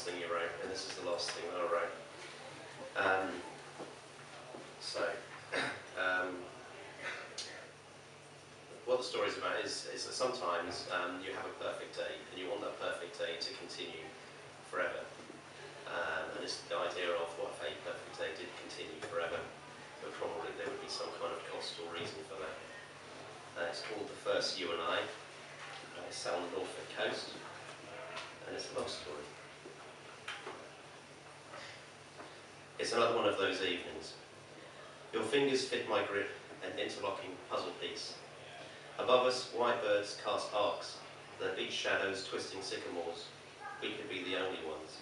Thing you wrote, and this is the last thing that I wrote. Um, so, um, what the story's about is that sometimes you have a perfect day, and you want that perfect day to continue forever. And it's the idea of what if a perfect day did continue forever, but probably there would be some kind of cost or reason for that. It's called The First You and I. It's set on the Norfolk coast, and it's a love story. It's another one of those evenings. Your fingers fit my grip, an interlocking puzzle piece. Above us, white birds cast arcs, their beach shadows twisting sycamores. We could be the only ones.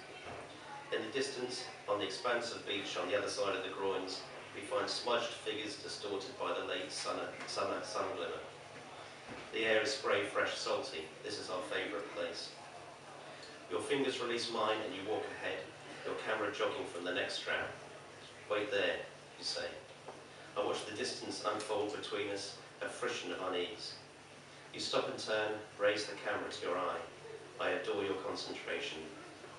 In the distance, on the expanse of beach on the other side of the groins, we find smudged figures distorted by the late summer sun glimmer. The air is spray fresh salty. This is our favourite place. Your fingers release mine and you walk ahead, your camera jogging from the next strap. Wait there, you say. I watch the distance unfold between us, a friction of unease. You stop and turn, raise the camera to your eye. I adore your concentration.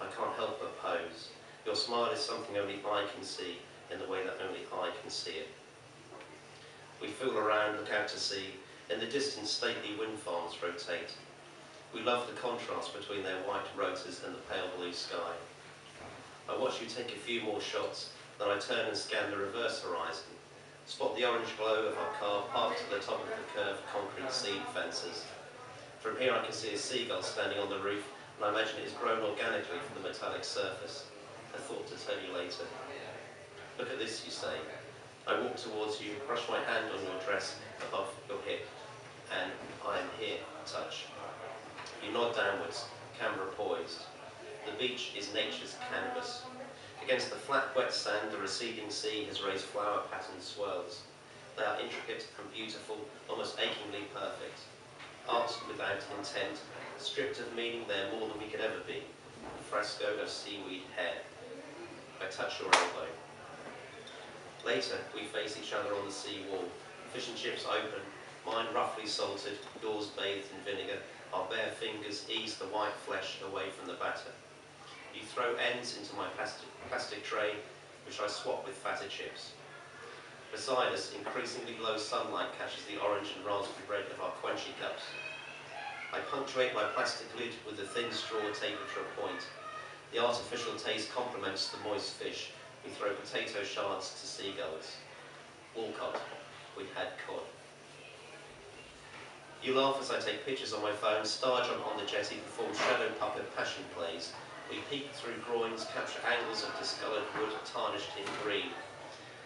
I can't help but pose. Your smile is something only I can see, in the way that only I can see it. We fool around, look out to sea. In the distance, stately wind farms rotate. We love the contrast between their white rotors and the pale blue sky. I watch you take a few more shots, then I turn and scan the reverse horizon. Spot the orange glow of our car parked at the top of the curved concrete seed fences. From here I can see a seagull standing on the roof, and I imagine it has grown organically from the metallic surface. A thought to tell you later. Look at this, you say. I walk towards you, brush my hand on your dress above your hip, and I am here, touch. You nod downwards, camera poised. The beach is nature's canvas. Against the flat, wet sand, the receding sea has raised flower-patterned swirls. They are intricate and beautiful, almost achingly perfect. Art without intent, stripped of meaning, they are more than we could ever be. A fresco of seaweed hair. I touch your elbow. Later, we face each other on the sea wall. Fish and chips open, mine roughly salted, yours bathed in vinegar. Our bare fingers ease the white flesh away from the batter. You throw ends into my plastic tray, which I swap with fatter chips. Beside us, increasingly low sunlight catches the orange and raspberry red of our quenchy cups. I punctuate my plastic lid with a thin straw tapered to a point. The artificial taste complements the moist fish. We throw potato shards to seagulls. Walcott, we had cod. You laugh as I take pictures on my phone. Starjump on the jetty performs shadow puppet passion plays. We peek through groins, capture angles of discoloured wood tarnished in green.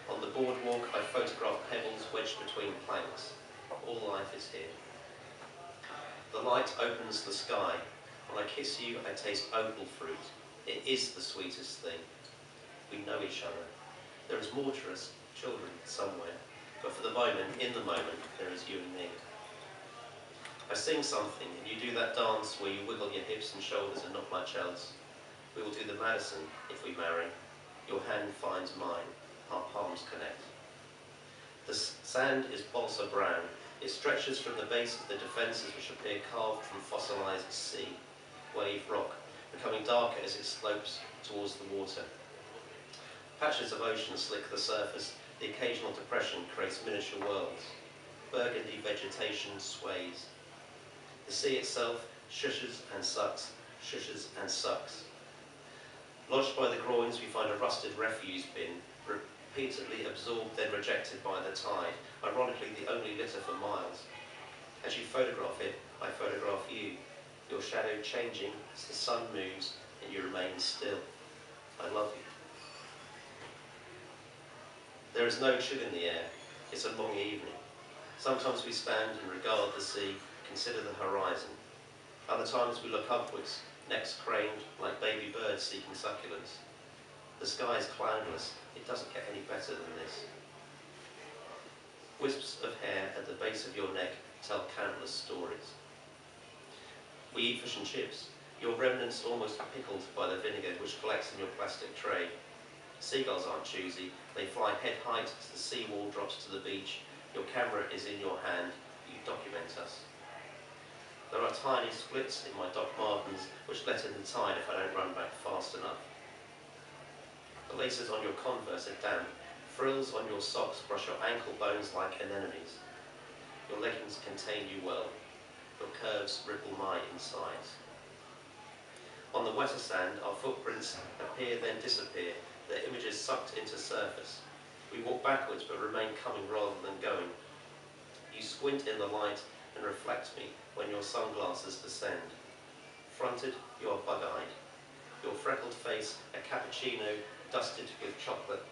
On the boardwalk, I photograph pebbles wedged between planks. All life is here. The light opens the sky. When I kiss you, I taste opal fruit. It is the sweetest thing. We know each other. There is more to us, children, somewhere. But for the moment, in the moment, there is you and me. I sing something, and you do that dance where you wiggle your hips and shoulders and not much else. We will do the Madison if we marry. Your hand finds mine. Our palms connect. The sand is balsa brown. It stretches from the base of the defences which appear carved from fossilised sea, wave rock, becoming darker as it slopes towards the water. Patches of ocean slick the surface. The occasional depression creates miniature worlds. Burgundy vegetation sways. The sea itself shushes and sucks, shushes and sucks. Lodged by the groins, we find a rusted refuse bin, repeatedly absorbed then rejected by the tide, ironically the only litter for miles. As you photograph it, I photograph you, your shadow changing as the sun moves and you remain still. I love you. There is no chill in the air. It's a long evening. Sometimes we stand and regard the sea, consider the horizon. Other times we look upwards, necks craned like baby birds seeking succulents. The sky is cloudless. It doesn't get any better than this. Wisps of hair at the base of your neck tell countless stories. We eat fish and chips, your remnants almost pickled by the vinegar which collects in your plastic tray. Seagulls aren't choosy. They fly head height as the seawall drops to the beach. Your camera is in your hand. You document us. There are tiny splits in my Doc Martens which let in the tide if I don't run back fast enough. The laces on your Converse are damp. Frills on your socks brush your ankle bones like anemones. Your leggings contain you well. Your curves ripple my insides. On the wetter sand, our footprints appear then disappear, their images sucked into surface. We walk backwards but remain coming rather than going. You squint in the light and reflect me when your sunglasses descend. Fronted, you are bug-eyed. Your freckled face, a cappuccino dusted with chocolate.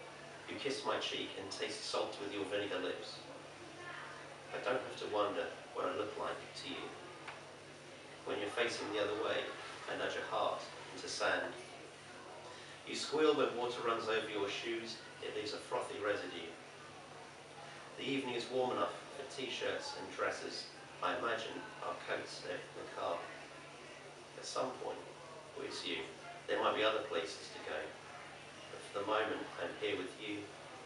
You kiss my cheek and taste salt with your vinegar lips. I don't have to wonder what I look like to you. When you're facing the other way, I nudge a heart into sand. You squeal when water runs over your shoes, it leaves a frothy residue. The evening is warm enough for t-shirts and dresses. I imagine our coats there in the car. At some point, with you, there might be other places to go. But for the moment, I'm here with you,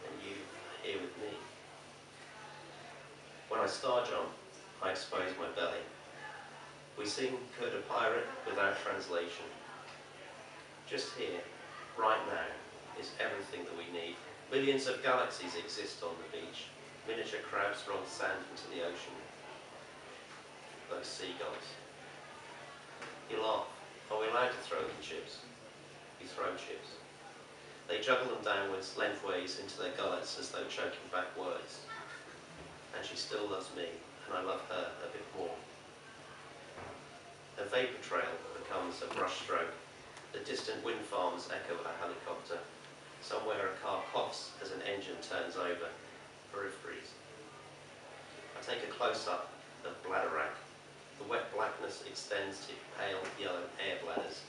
and you are here with me. When I star jump, I expose my belly. We sing Could a Pirate without translation. Just here, right now, is everything that we need. Millions of galaxies exist on the beach. Miniature crabs roll sand into the ocean. Those seagulls. You laugh. Are we allowed to throw them chips? You throw chips. They juggle them downwards, lengthways, into their gullets as though choking back words. And she still loves me, and I love her a bit more. A vapour trail becomes a brushstroke. The distant wind farms echo a helicopter. Somewhere a car coughs as an engine turns over. Peripheries. I take a close-up of Bladderwrack. The wet blackness extends to pale yellow air bladders.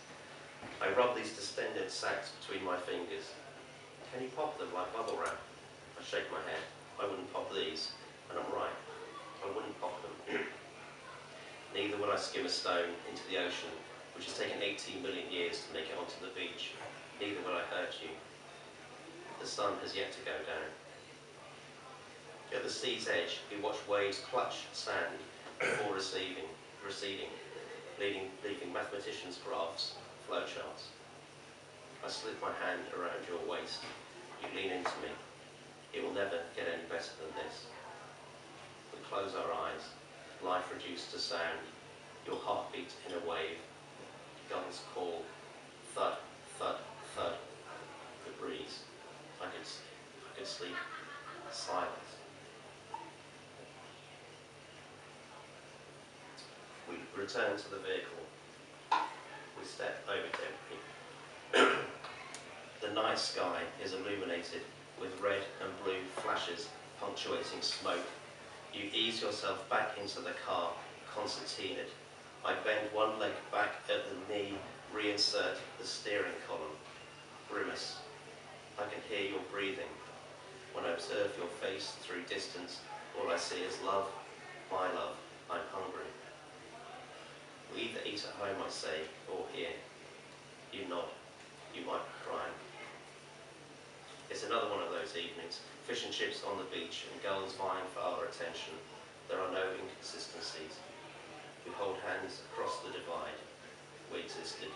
I rub these distended sacs between my fingers. Can you pop them like bubble wrap? I shake my head. I wouldn't pop these. And I'm right. I wouldn't pop them. Neither would I skim a stone into the ocean, which has taken 18 million years to make it onto the beach. Neither would I hurt you. The sun has yet to go down. At the sea's edge, we watch waves clutch sand before receding, leaving mathematicians' graphs, flowcharts. I slip my hand around your waist. You lean into me. It will never get any better than this. We close our eyes. Life reduced to sound, your heartbeat in a wave, guns call, thud, thud, thud, the breeze. I could sleep, silence. We return to the vehicle. We step over Debris. The night sky is illuminated with red and blue flashes punctuating smoke. You ease yourself back into the car, concertinaed. I bend one leg back at the knee, reinsert the steering column. Grimace. I can hear your breathing. When I observe your face through distance, all I see is love, my love, I'm hungry. We either eat at home, I say, or here. You nod. You might be crying. It's another one of those evenings. Fish and chips on the beach and gulls vying for our attention. There are no inconsistencies. We hold hands across the divide. We existed.